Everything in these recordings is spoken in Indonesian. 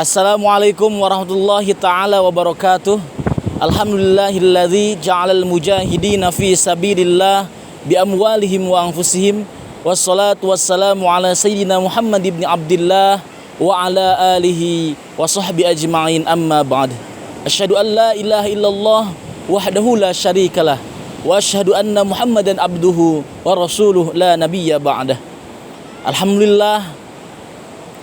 Assalamualaikum warahmatullahi ta'ala wabarakatuh. Alhamdulillahilladzi ja'alal mujahidina fi sabilillah bi amwalihim wa anfusihim. Wassalatu wassalamu ala sayyidina Muhammad ibn Abdillah wa ala alihi wa sahbi ajma'in, amma ba'd. Asyhadu an la ilaha illallah wahdahu la syarikalah wa asyhadu anna Muhammadan abduhu wa rasuluh la nabiyya ba'dah. Alhamdulillah,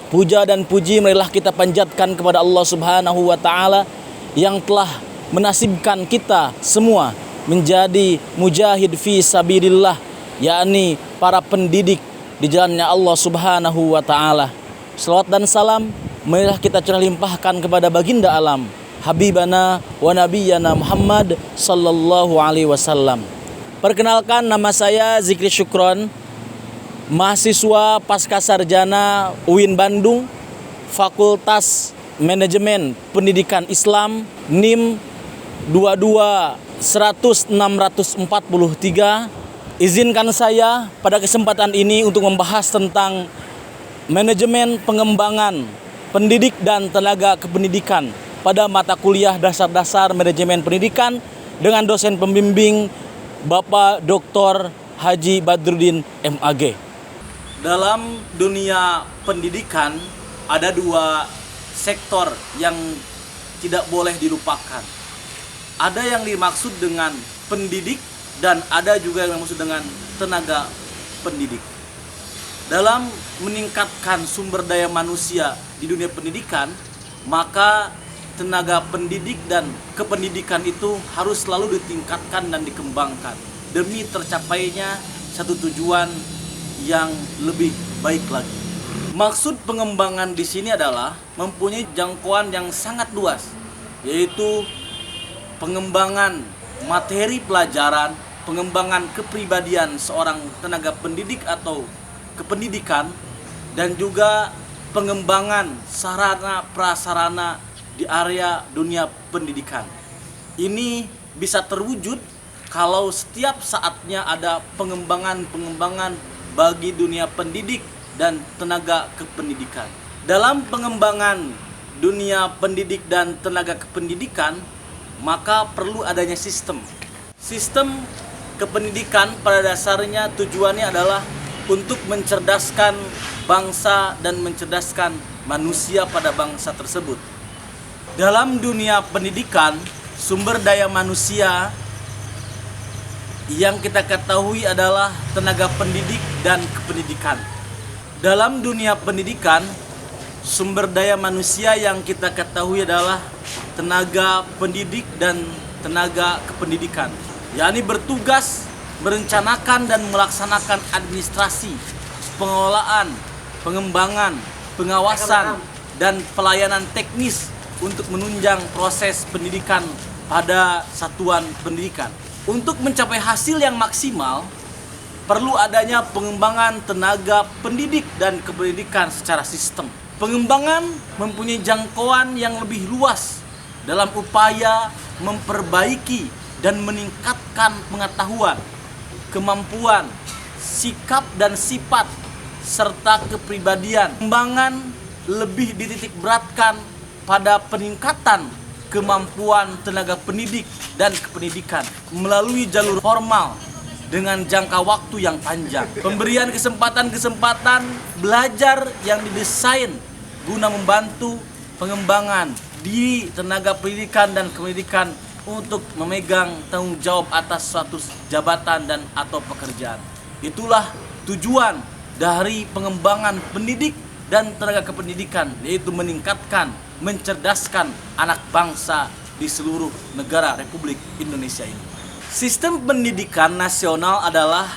puja dan puji marilah kita panjatkan kepada Allah Subhanahu wa Ta'ala yang telah menasibkan kita semua menjadi mujahid fi sabilillah, yakni para pendidik di jalannya Allah Subhanahu wa Ta'ala. Salawat dan salam marilah kita curah limpahkan kepada baginda alam Habibana wa Nabiyana Muhammad sallallahu alaihi wasallam. Perkenalkan, nama saya Zikri Syukron, mahasiswa pasca sarjana UIN Bandung, Fakultas Manajemen Pendidikan Islam, NIM 2210643. Izinkan saya pada kesempatan ini untuk membahas tentang manajemen pengembangan pendidik dan tenaga kependidikan pada mata kuliah dasar-dasar manajemen pendidikan dengan dosen pembimbing Bapak Dr. Haji Badrudin MAG. Dalam dunia pendidikan ada dua sektor yang tidak boleh dilupakan. Ada yang dimaksud dengan pendidik dan ada juga yang dimaksud dengan tenaga pendidik. Dalam meningkatkan sumber daya manusia di dunia pendidikan, maka tenaga pendidik dan kependidikan itu harus selalu ditingkatkan dan dikembangkan demi tercapainya satu tujuan yang lebih baik lagi. Maksud pengembangan di sini adalah mempunyai jangkauan yang sangat luas, yaitu pengembangan materi pelajaran, pengembangan kepribadian seorang tenaga pendidik atau kependidikan, dan juga pengembangan sarana prasarana di area dunia pendidikan. Ini bisa terwujud kalau setiap saatnya ada pengembangan bagi dunia pendidik dan tenaga kependidikan. Dalam pengembangan dunia pendidik dan tenaga kependidikan, maka perlu adanya sistem. Sistem kependidikan pada dasarnya tujuannya adalah untuk mencerdaskan bangsa dan mencerdaskan manusia pada bangsa tersebut. Dalam dunia pendidikan, sumber daya manusia yang kita ketahui adalah tenaga pendidik dan kependidikan. Dalam dunia pendidikan, sumber daya manusia yang kita ketahui adalah tenaga pendidik dan tenaga kependidikan, yakni bertugas merencanakan dan melaksanakan administrasi, pengelolaan, pengembangan, pengawasan, dan pelayanan teknis untuk menunjang proses pendidikan pada satuan pendidikan. Untuk mencapai hasil yang maksimal, perlu adanya pengembangan tenaga pendidik dan kependidikan secara sistem. Pengembangan mempunyai jangkauan yang lebih luas dalam upaya memperbaiki dan meningkatkan pengetahuan, kemampuan, sikap dan sifat, serta kepribadian. Pengembangan lebih dititik beratkan pada peningkatan kemampuan tenaga pendidik dan kependidikan melalui jalur formal dengan jangka waktu yang panjang. Pemberian kesempatan belajar yang didesain guna membantu pengembangan diri tenaga pendidikan dan kependidikan untuk memegang tanggung jawab atas suatu jabatan dan atau pekerjaan. Itulah tujuan dari pengembangan pendidik dan tenaga kependidikan, yaitu meningkatkan, mencerdaskan anak bangsa di seluruh negara Republik Indonesia ini. Sistem pendidikan nasional adalah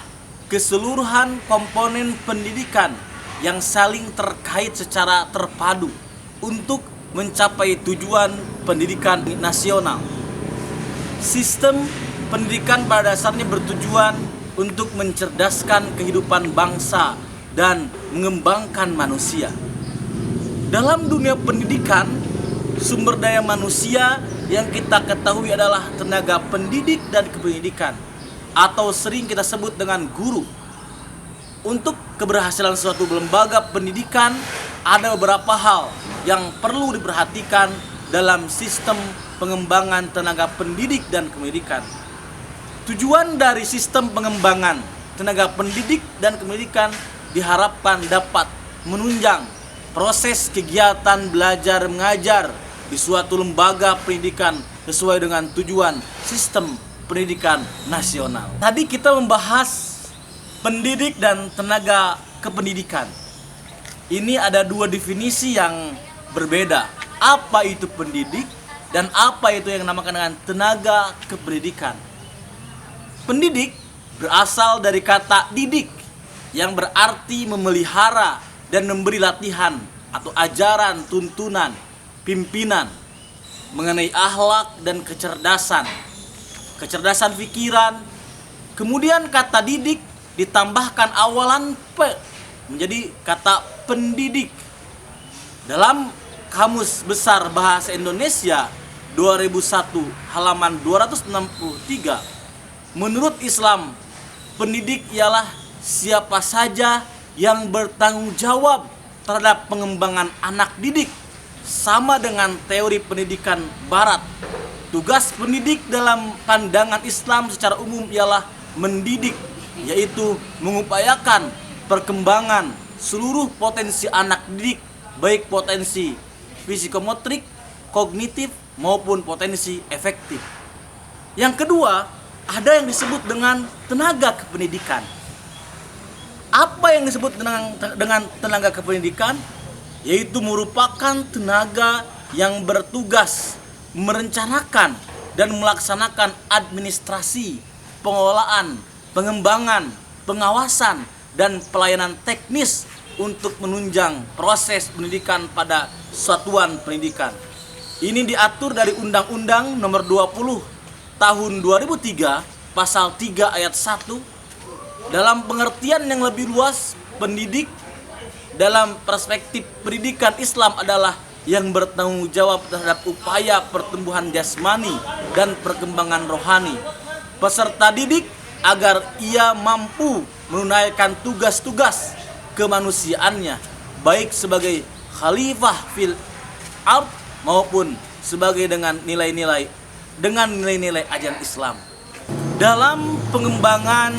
keseluruhan komponen pendidikan yang saling terkait secara terpadu untuk mencapai tujuan pendidikan nasional. Sistem pendidikan pada dasarnya bertujuan untuk mencerdaskan kehidupan bangsa dan mengembangkan manusia. Dalam dunia pendidikan, sumber daya manusia yang kita ketahui adalah tenaga pendidik dan kependidikan, atau sering kita sebut dengan guru. Untuk keberhasilan suatu lembaga pendidikan ada beberapa hal yang perlu diperhatikan dalam sistem pengembangan tenaga pendidik dan pendidikan. Tujuan dari sistem pengembangan tenaga pendidik dan pendidikan diharapkan dapat menunjang proses kegiatan belajar mengajar di suatu lembaga pendidikan sesuai dengan tujuan sistem pendidikan nasional. Tadi kita membahas pendidik dan tenaga kependidikan. Ini ada dua definisi yang berbeda. Apa itu pendidik dan apa itu yang dinamakan dengan tenaga kependidikan. Pendidik berasal dari kata didik yang berarti memelihara dan memberi latihan atau ajaran, tuntunan, pimpinan mengenai akhlak dan kecerdasan pikiran. Kemudian kata didik ditambahkan awalan P menjadi kata pendidik. Dalam Kamus Besar Bahasa Indonesia 2001 halaman 263, menurut Islam, pendidik ialah siapa saja yang bertanggung jawab terhadap pengembangan anak didik, sama dengan teori pendidikan barat. Tugas pendidik dalam pandangan Islam secara umum ialah mendidik, yaitu mengupayakan perkembangan seluruh potensi anak didik, baik potensi psikomotorik, kognitif maupun potensi efektif. Yang kedua, ada yang disebut dengan tenaga kependidikan. Apa yang disebut dengan tenaga kependidikan? Yaitu merupakan tenaga yang bertugas merencanakan dan melaksanakan administrasi, pengelolaan, pengembangan, pengawasan, dan pelayanan teknis untuk menunjang proses pendidikan pada satuan pendidikan. Ini diatur dari Undang-Undang Nomor 20 Tahun 2003 Pasal 3 Ayat 1. Dalam pengertian yang lebih luas, pendidik dalam perspektif pendidikan Islam adalah yang bertanggung jawab terhadap upaya pertumbuhan jasmani dan perkembangan rohani peserta didik agar ia mampu menunaikan tugas-tugas kemanusiaannya, baik sebagai khalifah fil ard maupun sebagai dengan nilai-nilai ajaran Islam. Dalam pengembangan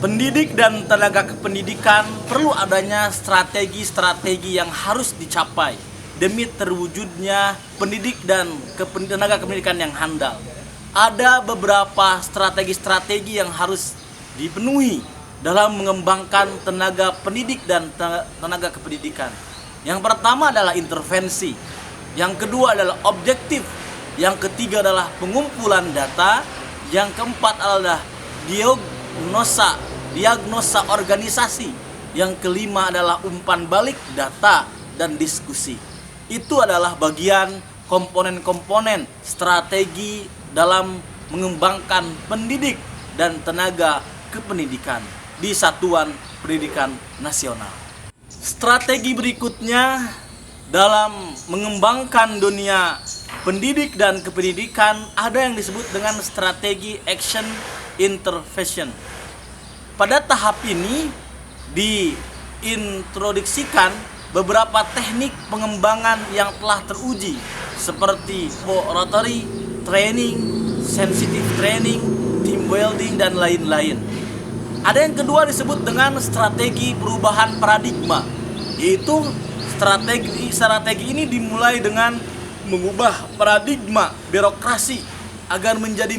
pendidik dan tenaga kependidikan perlu adanya strategi-strategi yang harus dicapai demi terwujudnya pendidik dan tenaga kependidikan yang handal. Ada beberapa strategi-strategi yang harus dipenuhi dalam mengembangkan tenaga pendidik dan tenaga kependidikan. Yang pertama adalah intervensi, yang kedua adalah objektif, yang ketiga adalah pengumpulan data, yang keempat adalah diagnosa organisasi, yang kelima adalah umpan balik data dan diskusi. Itu adalah bagian komponen-komponen strategi dalam mengembangkan pendidik dan tenaga kependidikan di satuan pendidikan nasional. Strategi berikutnya dalam mengembangkan dunia pendidik dan kependidikan ada yang disebut dengan strategi action intervention. Pada tahap ini diintroduksikan beberapa teknik pengembangan yang telah teruji seperti rotary training, sensitive training, team building, dan lain-lain. Ada yang kedua disebut dengan strategi perubahan paradigma, yaitu strategi ini dimulai dengan mengubah paradigma birokrasi agar menjadi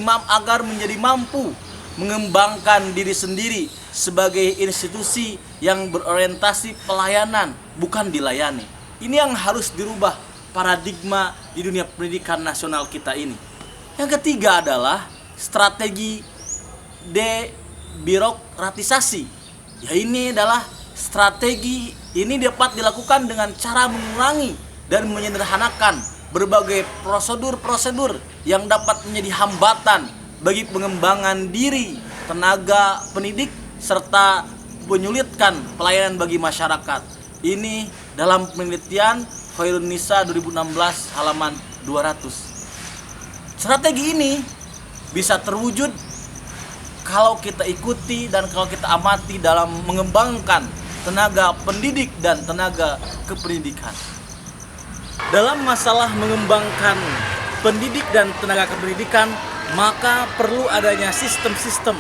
mampu mengembangkan diri sendiri sebagai institusi yang berorientasi pelayanan, bukan dilayani. Ini yang harus dirubah paradigma di dunia pendidikan nasional kita ini. Yang ketiga adalah strategi debirokratisasi. Ya, ini adalah strategi ini dapat dilakukan dengan cara mengurangi dan menyederhanakan berbagai prosedur-prosedur yang dapat menjadi hambatan bagi pengembangan diri tenaga pendidik serta menyulitkan pelayanan bagi masyarakat. Ini dalam penelitian Khairun Nisa 2016 halaman 200. Strategi ini bisa terwujud kalau kita ikuti dan kalau kita amati dalam mengembangkan tenaga pendidik dan tenaga kependidikan. Dalam masalah mengembangkan pendidik dan tenaga kependidikan, maka perlu adanya sistem-sistem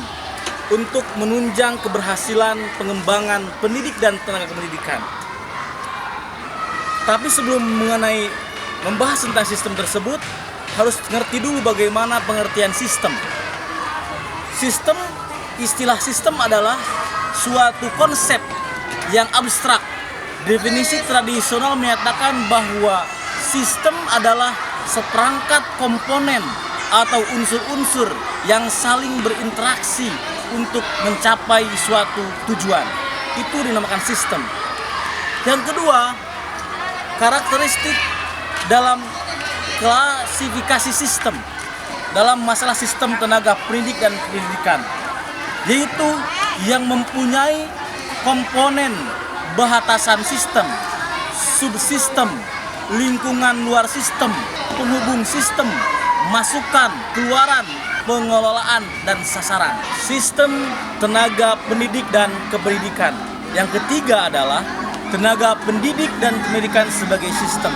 untuk menunjang keberhasilan pengembangan pendidik dan tenaga kependidikan. Tapi sebelum membahas tentang sistem tersebut, harus ngerti dulu bagaimana pengertian sistem. Istilah sistem adalah suatu konsep yang abstrak. Definisi tradisional menyatakan bahwa sistem adalah seperangkat komponen atau unsur-unsur yang saling berinteraksi untuk mencapai suatu tujuan. Itu dinamakan sistem. Yang kedua, karakteristik dalam klasifikasi sistem dalam masalah sistem tenaga pendidik dan pendidikan, yaitu yang mempunyai komponen batasan sistem, subsistem, lingkungan luar sistem, penghubung sistem, masukan, keluaran, pengelolaan, dan sasaran. Sistem tenaga pendidik dan kependidikan. Yang ketiga adalah tenaga pendidik dan pendidikan sebagai sistem.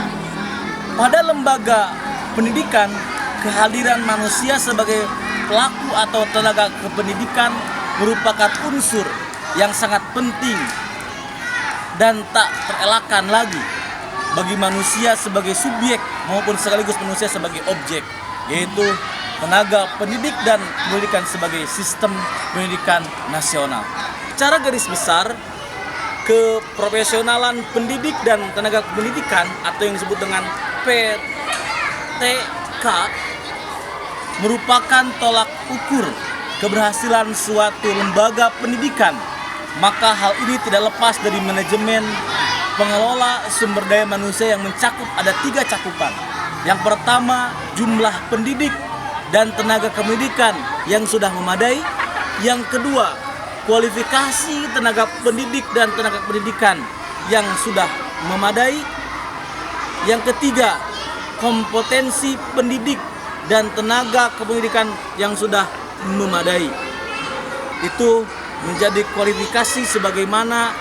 Pada lembaga pendidikan, kehadiran manusia sebagai pelaku atau tenaga kependidikan merupakan unsur yang sangat penting dan tak terelakkan lagi bagi manusia sebagai subjek maupun sekaligus manusia sebagai objek, yaitu tenaga pendidik dan pendidikan sebagai sistem pendidikan nasional. Secara garis besar, keprofesionalan pendidik dan tenaga pendidikan atau yang disebut dengan PTK merupakan tolak ukur keberhasilan suatu lembaga pendidikan. Maka hal ini tidak lepas dari manajemen pengelola sumber daya manusia yang mencakup ada 3 cakupan. Yang pertama, jumlah pendidik dan tenaga kependidikan yang sudah memadai. Yang kedua, kualifikasi tenaga pendidik dan tenaga pendidikan yang sudah memadai. Yang ketiga, kompetensi pendidik dan tenaga kependidikan yang sudah memadai. Itu menjadi kualifikasi sebagaimana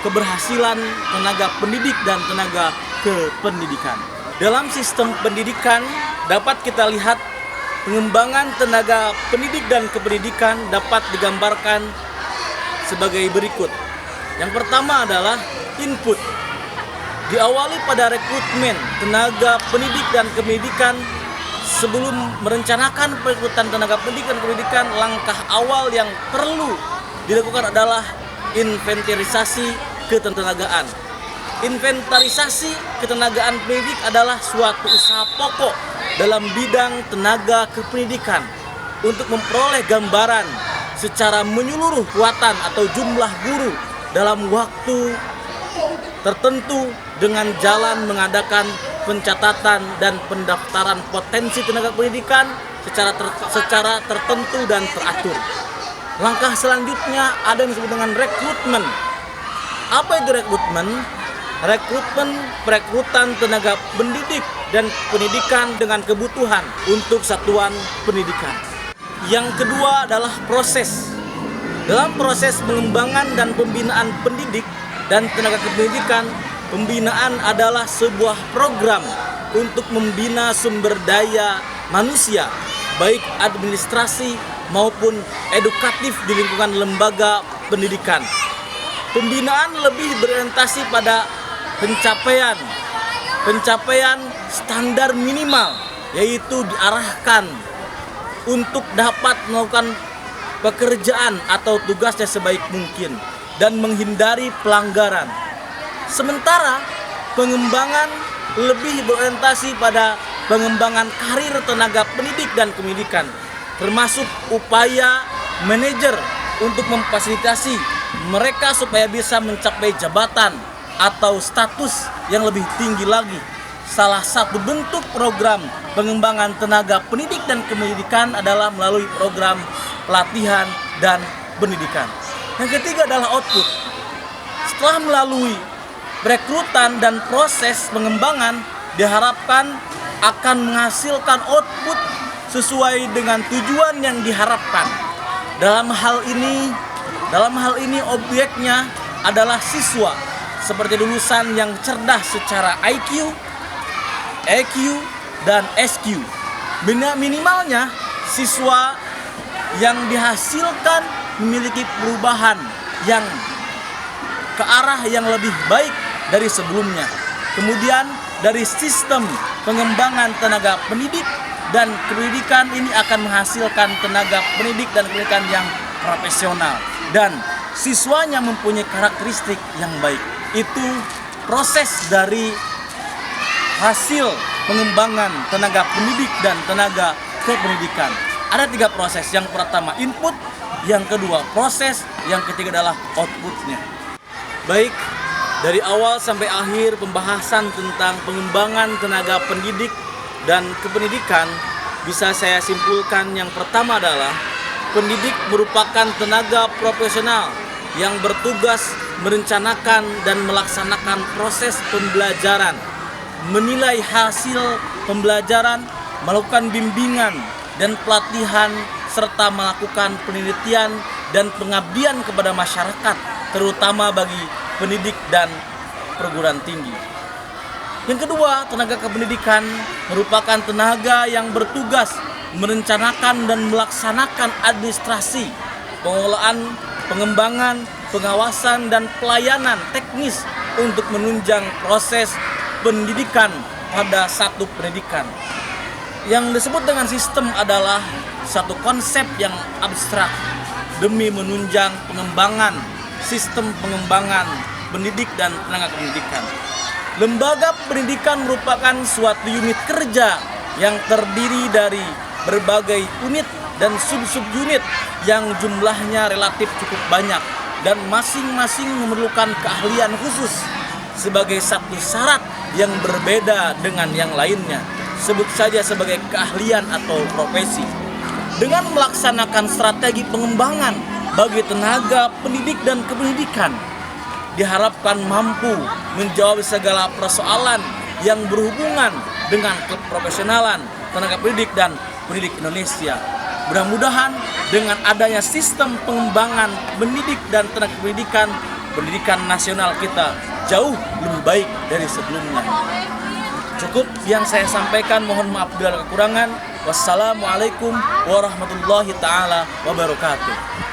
keberhasilan tenaga pendidik dan tenaga kependidikan. Dalam sistem pendidikan dapat kita lihat pengembangan tenaga pendidik dan kependidikan dapat digambarkan sebagai berikut. Yang pertama adalah input. Diawali pada rekrutmen tenaga pendidik dan kependidikan. Sebelum merencanakan perekrutan tenaga pendidik dan pendidikan, langkah awal yang perlu dilakukan adalah inventarisasi ketenagaan. Inventarisasi ketenagaan pendidik adalah suatu usaha pokok dalam bidang tenaga kependidikan untuk memperoleh gambaran secara menyeluruh kuatan atau jumlah guru dalam waktu tertentu dengan jalan mengadakan pencatatan dan pendaftaran potensi tenaga pendidikan secara tertentu dan teratur. Langkah selanjutnya ada yang disebut dengan rekrutmen. Apa itu rekrutmen? Rekrutmen perekrutan tenaga pendidik dan pendidikan dengan kebutuhan untuk satuan pendidikan. Yang kedua adalah proses. Dalam proses pengembangan dan pembinaan pendidik dan tenaga kependidikan, pembinaan adalah sebuah program untuk membina sumber daya manusia, baik administrasi maupun edukatif di lingkungan lembaga pendidikan. Pembinaan lebih berorientasi pada pencapaian standar minimal, yaitu diarahkan untuk dapat melakukan pekerjaan atau tugasnya sebaik mungkin dan menghindari pelanggaran. Sementara pengembangan lebih berorientasi pada pengembangan karir tenaga pendidik dan pendidikan, termasuk upaya manajer untuk memfasilitasi mereka supaya bisa mencapai jabatan atau status yang lebih tinggi lagi. Salah satu bentuk program pengembangan tenaga pendidik dan pendidikan adalah melalui program pelatihan dan pendidikan. Yang ketiga adalah output. Setelah melalui rekrutan dan proses pengembangan, diharapkan akan menghasilkan output sesuai dengan tujuan yang diharapkan. Dalam hal ini objeknya adalah siswa seperti lulusan yang cerdas secara IQ, EQ, dan SQ. Minimalnya siswa yang dihasilkan memiliki perubahan yang ke arah yang lebih baik dari sebelumnya. Kemudian dari sistem pengembangan tenaga pendidik dan pendidikan ini akan menghasilkan tenaga pendidik dan pendidikan yang profesional dan siswanya mempunyai karakteristik yang baik. Itu proses dari hasil pengembangan tenaga pendidik dan tenaga kependidikan. Ada 3 proses. Yang pertama input, yang kedua proses, yang ketiga adalah outputnya. Baik, dari awal sampai akhir pembahasan tentang pengembangan tenaga pendidik dan kependidikan bisa saya simpulkan yang pertama adalah pendidik merupakan tenaga profesional yang bertugas merencanakan dan melaksanakan proses pembelajaran, menilai hasil pembelajaran, melakukan bimbingan dan pelatihan, serta melakukan penelitian dan pengabdian kepada masyarakat, terutama bagi pendidik dan perguruan tinggi. Yang kedua, tenaga kependidikan merupakan tenaga yang bertugas merencanakan dan melaksanakan administrasi, pengelolaan, pengembangan, pengawasan, dan pelayanan teknis untuk menunjang proses pendidikan pada satu pendidikan. Yang disebut dengan sistem adalah satu konsep yang abstrak demi menunjang pengembangan sistem pengembangan pendidik dan tenaga pendidikan. Lembaga pendidikan merupakan suatu unit kerja yang terdiri dari berbagai unit dan sub-unit yang jumlahnya relatif cukup banyak dan masing-masing memerlukan keahlian khusus sebagai satu syarat yang berbeda dengan yang lainnya. Sebut saja sebagai keahlian atau profesi. Dengan melaksanakan strategi pengembangan bagi tenaga pendidik dan kependidikan, diharapkan mampu menjawab segala persoalan yang berhubungan dengan keprofesionalan tenaga pendidik dan pendidik Indonesia. Mudah-mudahan dengan adanya sistem pengembangan pendidik dan tenaga pendidikan, pendidikan nasional kita jauh lebih baik dari sebelumnya. Cukup yang saya sampaikan, mohon maaf bila ada kekurangan. Wassalamualaikum warahmatullahi taala wabarakatuh.